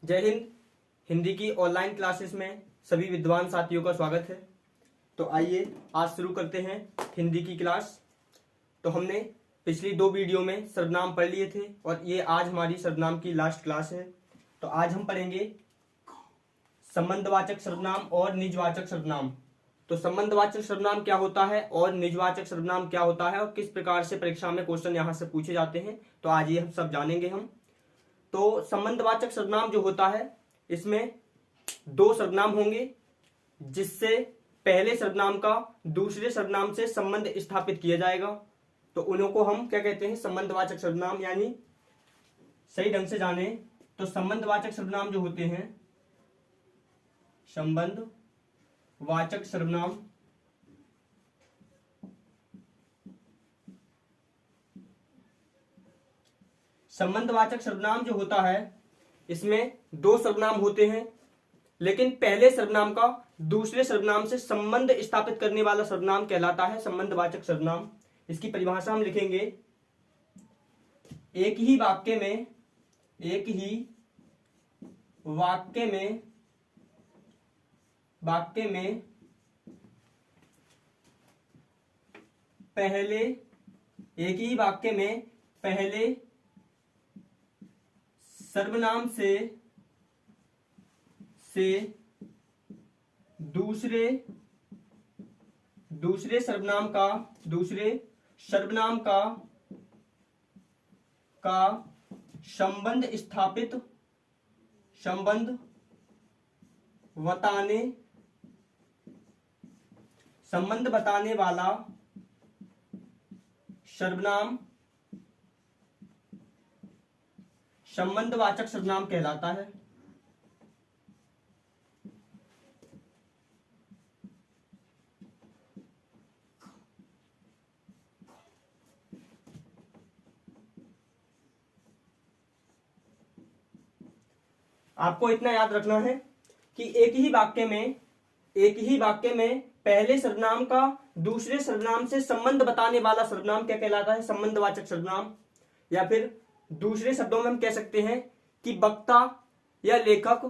जय हिंद। हिंदी की online classes में सभी विद्वान साथियों का स्वागत है। तो आइए आज शुरू करते हैं हिंदी की क्लास। तो हमने पिछली दो वीडियो में सर्वनाम पढ़ लिए थे और ये आज हमारी सर्वनाम की लास्ट क्लास है। तो आज हम पढ़ेंगे संबंधवाचक सर्वनाम और निजवाचक सर्वनाम। तो संबंधवाचक सर्वनाम क्या होता है और निजवाचक सर्वनाम क्या होता है और किस प्रकार से परीक्षा में क्वेश्चन यहाँ से पूछे जाते हैं, तो आज ये हम सब जानेंगे हम। तो संबंधवाचक सर्वनाम जो होता है इसमें दो सर्वनाम होंगे जिससे पहले सर्वनाम का दूसरे सर्वनाम से संबंध स्थापित किया जाएगा। तो उन्हों को हम क्या कहते हैं? संबंधवाचक सर्वनाम। यानी सही ढंग से जाने तो संबंधवाचक सर्वनाम जो होते हैं संबंधवाचक सर्वनाम संबंधवाचक सर्वनाम जो होता है इसमें दो सर्वनाम होते हैं, लेकिन पहले सर्वनाम का दूसरे सर्वनाम से संबंध स्थापित करने वाला सर्वनाम कहलाता है संबंधवाचक सर्वनाम। इसकी परिभाषा हम लिखेंगे, एक ही वाक्य में पहले सर्वनाम से दूसरे सर्वनाम का संबंध बताने वाला सर्वनाम संबंधवाचक सर्वनाम कहलाता है। आपको इतना याद रखना है कि एक ही वाक्य में पहले सर्वनाम का दूसरे सर्वनाम से संबंध बताने वाला सर्वनाम क्या कहलाता है? संबंधवाचक सर्वनाम। या फिर दूसरे शब्दों में हम कह सकते हैं कि वक्ता या लेखक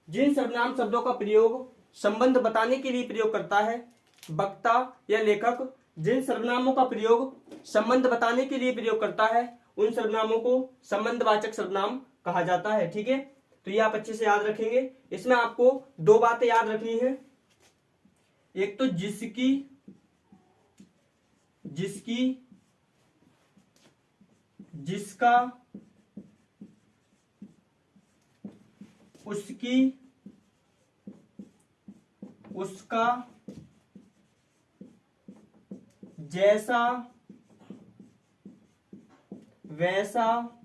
जिन सर्वनाम शब्दों का प्रयोग संबंध बताने के लिए प्रयोग करता है, वक्ता या लेखक जिन सर्वनामों का प्रयोग संबंध बताने के लिए प्रयोग करता है, उन सर्वनामों को संबंधवाचक सर्वनाम कहा जाता है। ठीक है, तो ये आप अच्छे से याद रखेंगे। इसमें आपको दो बातें याद रखनी है। एक तो जिसका, उसकी, उसका, जैसा, वैसा,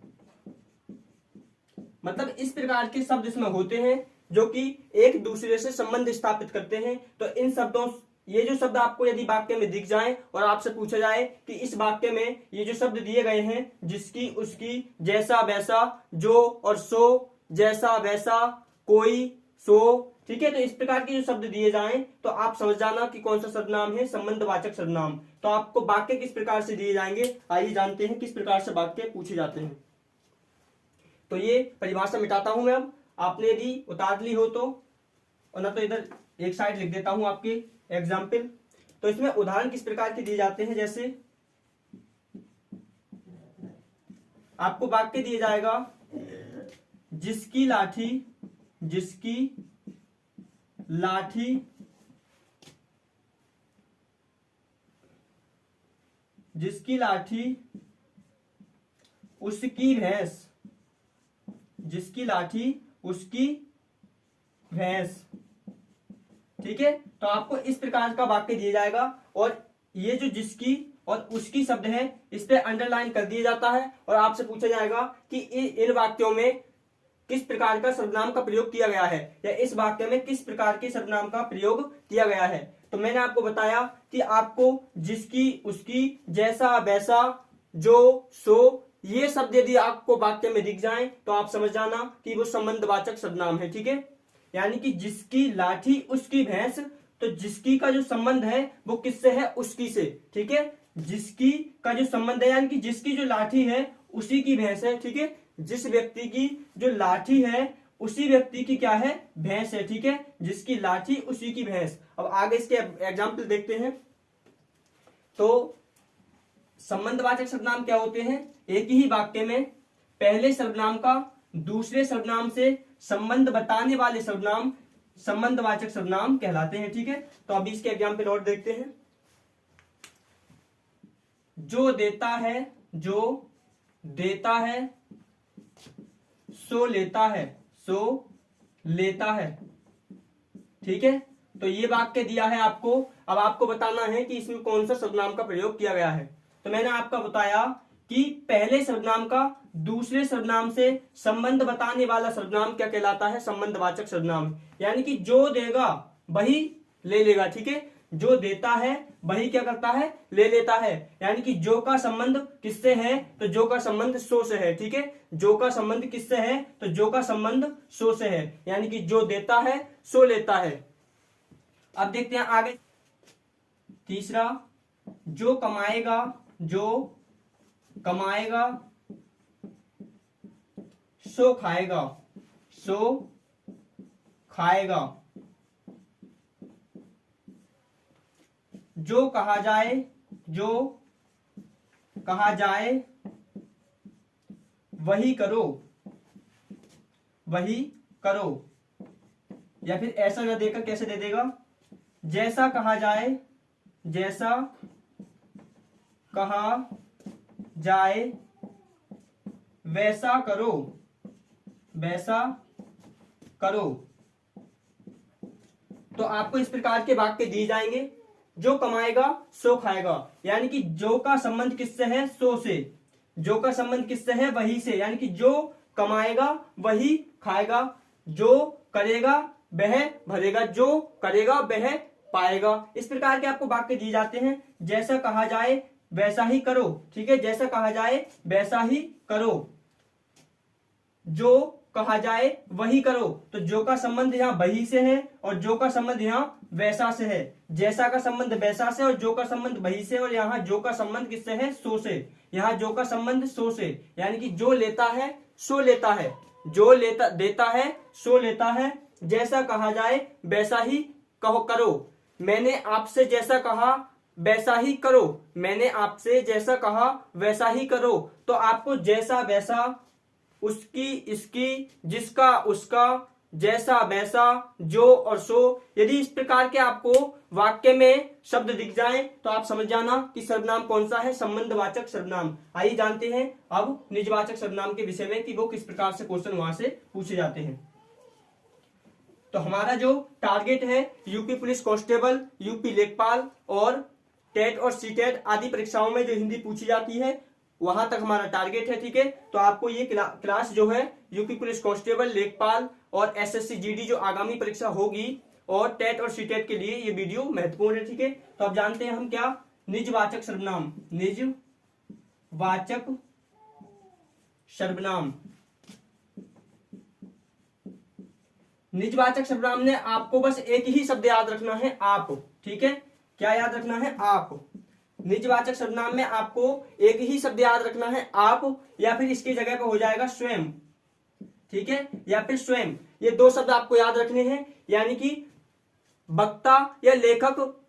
मतलब इस प्रकार के शब्द इसमें होते हैं जो कि एक दूसरे से संबंध स्थापित करते हैं। तो इन शब्दों, ये जो शब्द आपको यदि वाक्य में दिख जाए और आपसे पूछा जाए कि इस वाक्य में ये जो शब्द दिए गए हैं, जिसकी, उसकी, जैसा, वैसा, जो और सो, जैसा, वैसा, कोई, सो, ठीक है, तो इस प्रकार के जो शब्द दिए जाएं तो आप समझ जाना कि कौन सा सर्वनाम है? संबंधवाचक सर्वनाम। तो आपको वाक्य किस प्रकार से दिए जाएंगे, आइए जानते हैं किस प्रकार से वाक्य पूछे जाते हैं। तो ये परिभाषा मिटाता हूं मैं अब, आपने यदि उतार ली हो तो, और ना तो इधर एक साइड लिख देता हूं आपके एग्जाम्पल। तो इसमें उदाहरण किस प्रकार के दिए जाते हैं, जैसे आपको वाक्य दिया जाएगा, जिसकी लाठी उसकी भैंस, उसकी भैंस। ठीक है, तो आपको इस प्रकार का वाक्य दिया जाएगा और ये जो जिसकी और उसकी शब्द है इस पे अंडरलाइन कर दिया जाता है और आपसे पूछा जाएगा कि इन वाक्यों में किस प्रकार का सर्वनाम का प्रयोग किया गया है या इस वाक्य में किस प्रकार के सर्वनाम का प्रयोग किया गया है। तो मैंने आपको बताया कि आपको जिसकी, उसकी, जैसा, वैसा, जो, सो, ये शब्द यदि आपको वाक्य में दिख जाएं तो आप समझ जाना कि वो संबंधवाचक सर्वनाम है। ठीक है, यानी कि जिसकी लाठी उसकी भैंस, तो जिसकी का जो संबंध है वो किससे है? उसकी से। ठीक है, जिसकी का जो संबंध है यानी कि जिसकी जो लाठी है उसी की भैंस है। ठीक है, जिस व्यक्ति की जो लाठी है उसी व्यक्ति की क्या है, भैंस है। ठीक है, जिसकी लाठी उसी की भैंस। अब आगे इसके एग्जाम्पल देखते हैं। तो संबंधवाचक सर्वनाम क्या होते हैं, एक ही वाक्य में पहले सर्वनाम का दूसरे सर्वनाम से संबंध बताने वाले सर्वनाम संबंधवाचक सर्वनाम कहलाते हैं। ठीक है, तो अभी इसके एग्जाम्पल और देखते हैं। जो देता है, जो देता है, सो लेता है, सो लेता है। ठीक है, तो ये वाक्य दिया है आपको। अब आपको बताना है कि इसमें कौन सा सर्वनाम का प्रयोग किया गया है। तो मैंने आपको बताया कि पहले सर्वनाम का दूसरे सर्वनाम से संबंध बताने वाला सर्वनाम क्या कहलाता है, संबंधवाचक सर्वनाम। यानी कि जो देगा वही ले लेगा। ठीक है, जो देता है वही क्या करता है, ले लेता है। यानी कि जो का संबंध किससे है, तो जो का संबंध सो से है। ठीक है, जो का संबंध किससे है, तो जो का संबंध सो से है। यानी कि जो देता है सो लेता है। अब देखते हैं आगे तीसरा, जो कमाएगा, जो कमाएगा सो खाएगा, सो खाएगा। जो कहा जाए, जो कहा जाए वही करो, वही करो। या फिर ऐसा न देकर कैसे दे देगा, जैसा कहा जाए, जैसा कहा जाए वैसा करो, वैसा करो। तो आपको इस प्रकार के वाक्य दिए जाएंगे। जो कमाएगा सो खाएगा, यानी कि जो का संबंध किससे है, सो से। जो का संबंध किससे है, वही से। यानी कि जो कमाएगा वही खाएगा, जो करेगा वह भरेगा, जो करेगा वह पाएगा। इस प्रकार के आपको वाक्य दिए जाते हैं। जैसा कहा जाए वैसा ही करो। ठीक है, जैसा कहा जाए वैसा ही करो, जो कहा जाए वही करो। तो जो का संबंध यहाँ वही से है और जो का संबंध यहाँ वैसा से है। जैसा का संबंध वैसा से और जो का संबंध वही से, और यहाँ जो का संबंध किससे है, सो से। यहाँ जो का संबंध सो से, यानी कि जो लेता है सो लेता है, जो लेता देता है सो लेता है। जैसा कहा जाए वैसा ही कहो करो, मैंने आपसे जैसा कहा वैसा ही करो, मैंने आपसे जैसा कहा वैसा ही करो। तो आपको जैसा वैसा, उसकी इसकी, जिसका उसका, जैसा वैसा, जो और सो, यदि इस प्रकार के आपको वाक्य में शब्द दिख जाएं तो आप समझ जाना कि सर्वनाम कौन सा है, संबंधवाचक सर्वनाम। आइए जानते हैं अब निजवाचक सर्वनाम के विषय में कि वो किस प्रकार से क्वेश्चन वहां से पूछे जाते हैं। तो हमारा जो टारगेट है यूपी पुलिस कांस्टेबल, यूपी लेखपाल और टेट और सीटेट आदि परीक्षाओं में जो हिंदी पूछी जाती है वहां तक हमारा टारगेट है। ठीक है, तो आपको ये क्लास जो है यूपी पुलिस कांस्टेबल, लेखपाल और एसएससी जीडी जो आगामी परीक्षा होगी और टेट और सीटेट के लिए ये वीडियो महत्वपूर्ण है। ठीक है, तो अब जानते हैं हम क्या, निजवाचक सर्वनाम। निजवाचक सर्वनाम, निजवाचक सर्वनाम ने आपको बस एक ही शब्द याद रखना है, आप। ठीक है, क्या याद रखना है, आप। निजवाचक सर्वनाम में आपको एक ही शब्द याद रखना है, आप, या फिर इसकी जगह पे हो जाएगा स्वयं। ठीक है, या फिर स्वयं, ये दो शब्द आपको याद रखने हैं। यानी कि वक्ता या लेखक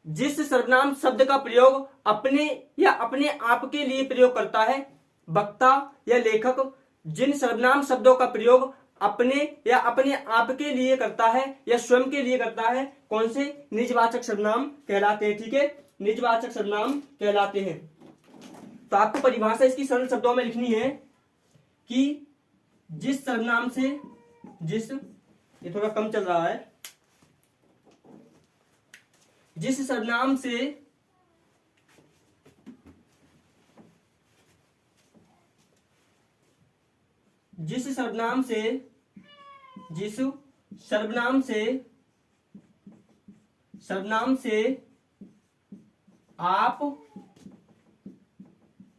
जिस सर्वनाम शब्द का प्रयोग अपने या अपने आप के लिए प्रयोग करता है, वक्ता या लेखक जिन सर्वनाम शब्दों का प्रयोग अपने या अपने आप के लिए करता है या स्वयं के लिए करता है, कौन से, निजवाचक सर्वनाम कहलाते हैं। ठीक है, निजवाचक सर्वनाम कहलाते हैं। तो आपको परिभाषा इसकी सरल शब्दों में लिखनी है कि जिस सर्वनाम से, ये थोड़ा कम चल रहा है, जिस सर्वनाम से जिस सर्वनाम से आप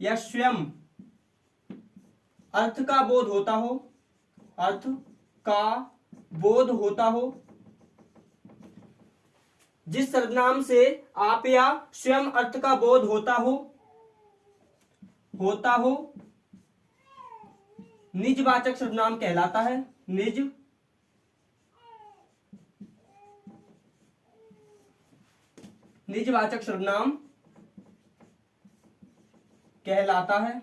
या स्वयं अर्थ का बोध होता हो, अर्थ का बोध होता हो, जिस सर्वनाम से आप या स्वयं अर्थ का बोध होता हो निजवाचक सर्वनाम कहलाता है। निजवाचक सर्वनाम कहलाता है।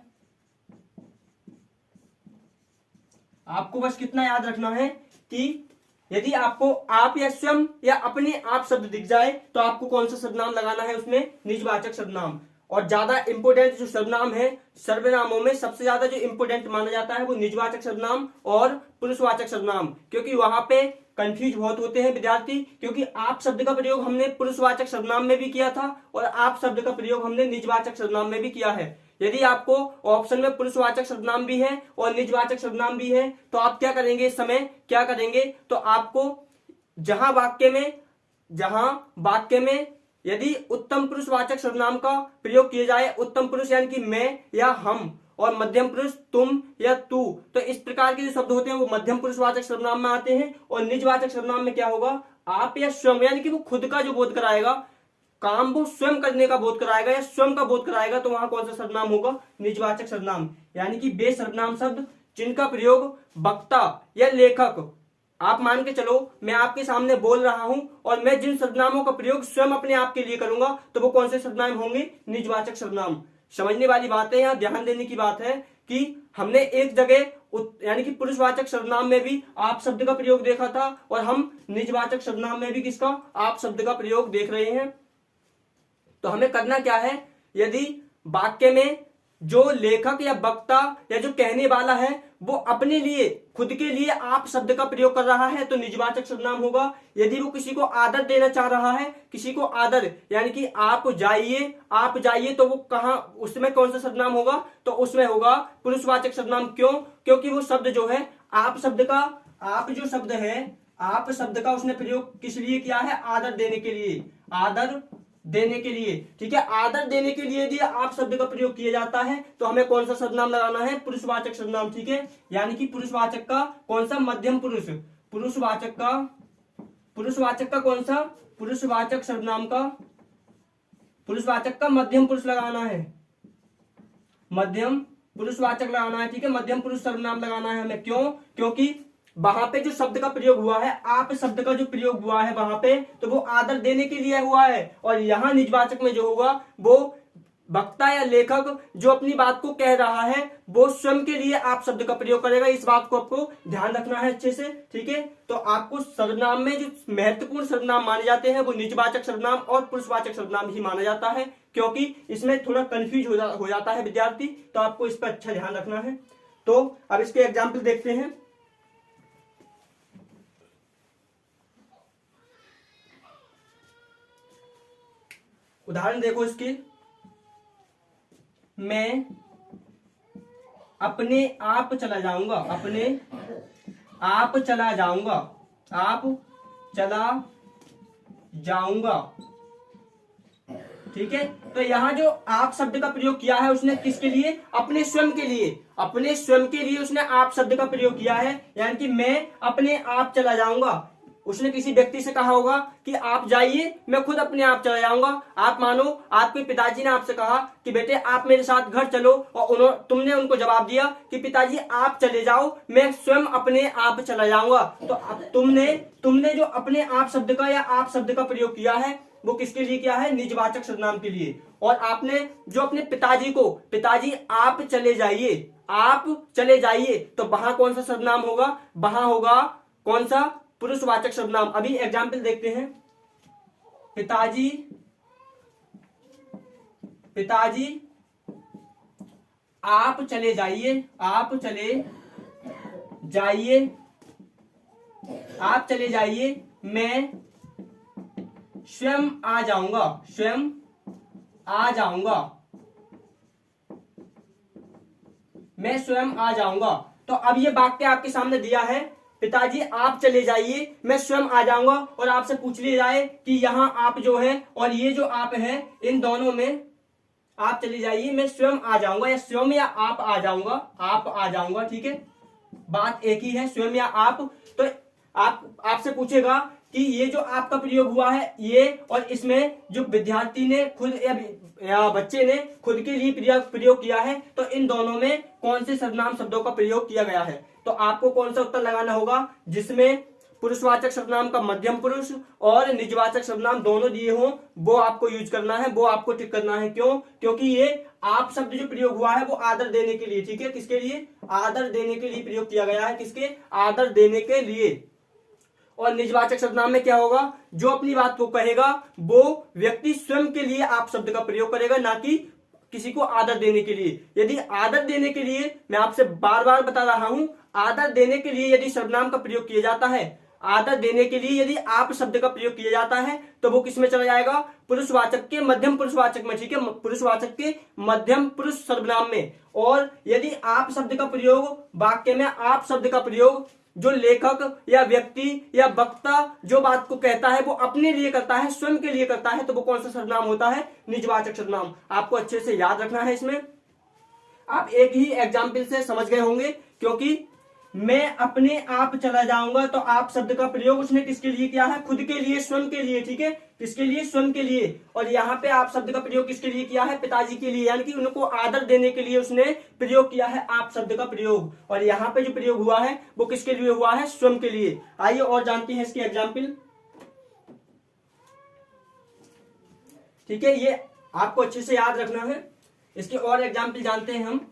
आपको बस कितना याद रखना है कि यदि आपको आप या स्वयं या अपने आप शब्द दिख जाए तो आपको कौन सा सर्वनाम लगाना है उसमें, निजवाचक सर्वनाम। और ज्यादा इंपोर्टेंट जो सर्वनाम है, सर्वनामों में सबसे ज्यादा जो इंपोर्टेंट माना जाता है वो निजवाचक सर्वनाम और पुरुषवाचक सर्वनाम, क्योंकि वहां पे कंफ्यूज बहुत होते हैं विद्यार्थी। क्योंकि आप शब्द का प्रयोग हमने पुरुषवाचक सर्वनाम में भी किया था और आप शब्द का प्रयोग हमने निजवाचक सर्वनाम में भी किया है। यदि आपको ऑप्शन में पुरुषवाचक सर्वनाम भी है और निजवाचक सर्वनाम भी है तो आप क्या करेंगे, इस समय क्या करेंगे, तो आपको जहां वाक्य में यदि उत्तम पुरुषवाचक सर्वनाम का प्रयोग किया जाए, उत्तम पुरुष यानी कि मैं या हम, और मध्यम पुरुष तुम या तू, तो इस प्रकार के जो शब्द होते हैं वो मध्यम पुरुषवाचक सर्वनाम में आते हैं। और निजवाचक सर्वनाम में क्या होगा, आप या स्वयं, यानी कि वो खुद का जो बोध कराएगा, काम वो स्वयं करने का बोध कराएगा या स्वयं का बोध कराएगा, तो वहां कौन सा सर्वनाम होगा, निजवाचक सर्वनाम। यानी कि वे सर्वनाम शब्द जिनका प्रयोग वक्ता या लेखक, आप मान के चलो मैं आपके सामने बोल रहा हूं और मैं जिन सर्वनामों का प्रयोग स्वयं अपने आप के लिए करूंगा तो वो कौन से सर्वनाम होंगे, निजवाचक सर्वनाम। समझने वाली बात है, यहाँ ध्यान देने की बात है कि हमने एक जगह यानी कि पुरुषवाचक सर्वनाम में भी आप शब्द का प्रयोग देखा था और हम निजवाचक सर्वनाम में भी किसका, आप शब्द का प्रयोग देख रहे हैं। तो हमें करना क्या है, यदि वाक्य में जो लेखक या वक्ता या जो कहने वाला है वो अपने लिए, खुद के लिए आप शब्द का प्रयोग कर रहा है तो निजवाचक सर्वनाम होगा। यदि वो किसी को आदर देना चाह रहा है, किसी को आदर यानी कि आप जाइए, तो वो कहां, उसमें कौन सा सर्वनाम होगा, तो उसमें होगा पुरुषवाचक सर्वनाम। क्यों, क्योंकि वो शब्द जो है आप शब्द का, आप जो शब्द है आप शब्द का उसने प्रयोग किस लिए किया है, आदर देने के लिए, आदर देने के लिए, ठीक है। आदर देने के लिए यदि आप शब्द का प्रयोग किया जाता है तो हमें कौन सा सर्वनाम लगाना है, पुरुषवाचक सर्वनाम, ठीक है। यानी कि पुरुषवाचक का कौन सा, मध्यम पुरुष, पुरुषवाचक का कौन सा, पुरुषवाचक सर्वनाम का, पुरुषवाचक का मध्यम पुरुष लगाना है, मध्यम पुरुषवाचक लगाना है, ठीक है। मध्यम पुरुष सर्वनाम लगाना है हमें। क्यों, क्योंकि वहां पे जो शब्द का प्रयोग हुआ है, आप शब्द का जो प्रयोग हुआ है वहां पे, तो वो आदर देने के लिए हुआ है। और यहाँ निजवाचक में जो होगा वो वक्ता या लेखक जो अपनी बात को कह रहा है वो स्वयं के लिए आप शब्द का प्रयोग करेगा। इस बात को आपको ध्यान रखना है अच्छे से, ठीक है। तो आपको सर्वनाम में जो महत्वपूर्ण सर्वनाम माने जाते हैं वो निजवाचक सर्वनाम और पुरुषवाचक सर्वनाम ही माना जाता है, क्योंकि इसमें थोड़ा कंफ्यूज हो जाता है विद्यार्थी, तो आपको इस पर अच्छा ध्यान रखना है। तो अब इसके एग्जाम्पल देखते हैं। उदाहरण देखो इसकी, मैं अपने आप चला जाऊंगा, अपने आप चला जाऊंगा, आप चला जाऊंगा, ठीक है। तो यहां जो आप शब्द का प्रयोग किया है उसने किसके लिए, अपने स्वयं के लिए, अपने स्वयं के लिए उसने आप शब्द का प्रयोग किया है। यानी कि मैं अपने आप चला जाऊंगा, उसने किसी व्यक्ति से कहा होगा कि आप जाइए, मैं खुद अपने आप चला जाऊंगा। आप मानो आपके पिताजी ने आपसे कहा कि बेटे आप मेरे साथ घर चलो, और तुमने उनको जवाब दिया कि पिताजी आप चले जाओ, मैं स्वयं अपने आप चला जाऊंगा। तो अब तुमने जो अपने आप शब्द का या आप शब्द का प्रयोग किया है वो किसके लिए किया है, निजवाचक सर्वनाम के लिए। और आपने जो अपने पिताजी को, पिताजी आप चले जाइए, आप चले जाइए, तो वहां कौन सा सर्वनाम होगा, वहां होगा कौन सा, पुरुषवाचक सर्वनाम। अभी एग्जाम्पल देखते हैं। पिताजी आप चले जाइए, आप चले जाइए, मैं स्वयं आ जाऊंगा, स्वयं आ जाऊंगा, मैं स्वयं आ जाऊंगा। तो अब ये वाक्य आपके सामने दिया है, पिताजी आप चले जाइए, मैं स्वयं आ जाऊंगा। और आपसे पूछ लिया जाए कि यहाँ आप जो है और ये जो आप है, इन दोनों में आप चले जाइए, मैं स्वयं आ जाऊंगा, या स्वयं या आप आ जाऊंगा, आप आ जाऊंगा, ठीक है। बात एक ही है, स्वयं या आप। तो आपसे पूछेगा कि ये जो आपका प्रयोग हुआ है ये, और इसमें जो विद्यार्थी ने खुद या बच्चे ने खुद के लिए प्रयोग किया है, तो इन दोनों में कौन से सर्वनाम शब्दों का प्रयोग किया गया है। तो आपको कौन सा उत्तर लगाना होगा जिसमें पुरुषवाचक सर्वनाम का मध्यम पुरुष और निजवाचक सर्वनाम दोनों दिए हों, वो आपको यूज करना है, वो आपको टिक करना है। क्यों? क्योंकि ये आप शब्द जो प्रयोग हुआ है वो आदर देने के लिए, ठीक है, किसके लिए? आदर देने के लिए प्रयोग किया गया है। किसके? आदर देने के लिए। और निजवाचक सर्वनाम में क्या होगा? जो अपनी बात को कहेगा वो व्यक्ति स्वयं के लिए आप शब्द का प्रयोग करेगा, ना कि किसी को आदर देने के लिए। यदि आदर देने के लिए, मैं आपसे बार बार बता रहा हूं, आदर देने के लिए यदि सर्वनाम का प्रयोग किया जाता है, आदर देने के लिए यदि आप शब्द का प्रयोग किया जाता है, तो वो किस में चला जाएगा? पुरुषवाचक के मध्यम पुरुषवाचक में, ठीक है, पुरुषवाचक के मध्यम पुरुष सर्वनाम में। और यदि आप शब्द का प्रयोग वाक्य में, आप शब्द का प्रयोग जो लेखक या व्यक्ति या वक्ता जो बात को कहता है वो अपने लिए करता है, स्वयं के लिए करता है, तो वो कौन सा सर्वनाम होता है? निजवाचक सर्वनाम। आपको अच्छे से याद रखना है। इसमें आप एक ही एग्जाम्पल से समझ गए होंगे, क्योंकि मैं अपने आप चला जाऊंगा, तो आप शब्द का प्रयोग उसने किसके लिए किया है? खुद के लिए, स्वयं के लिए, ठीक है, किसके लिए? स्वयं के लिए। और यहाँ पे आप शब्द का प्रयोग किसके लिए किया है? पिताजी के लिए, यानी कि उनको आदर देने के लिए उसने प्रयोग किया है आप शब्द का प्रयोग। और यहाँ पे जो प्रयोग हुआ है वो किसके लिए हुआ है? स्वयं के लिए। आइए और जानते हैं इसके एग्जाम्पल, ठीक है, ये आपको अच्छे से याद रखना है। इसके और एग्जाम्पल जानते हैं हम।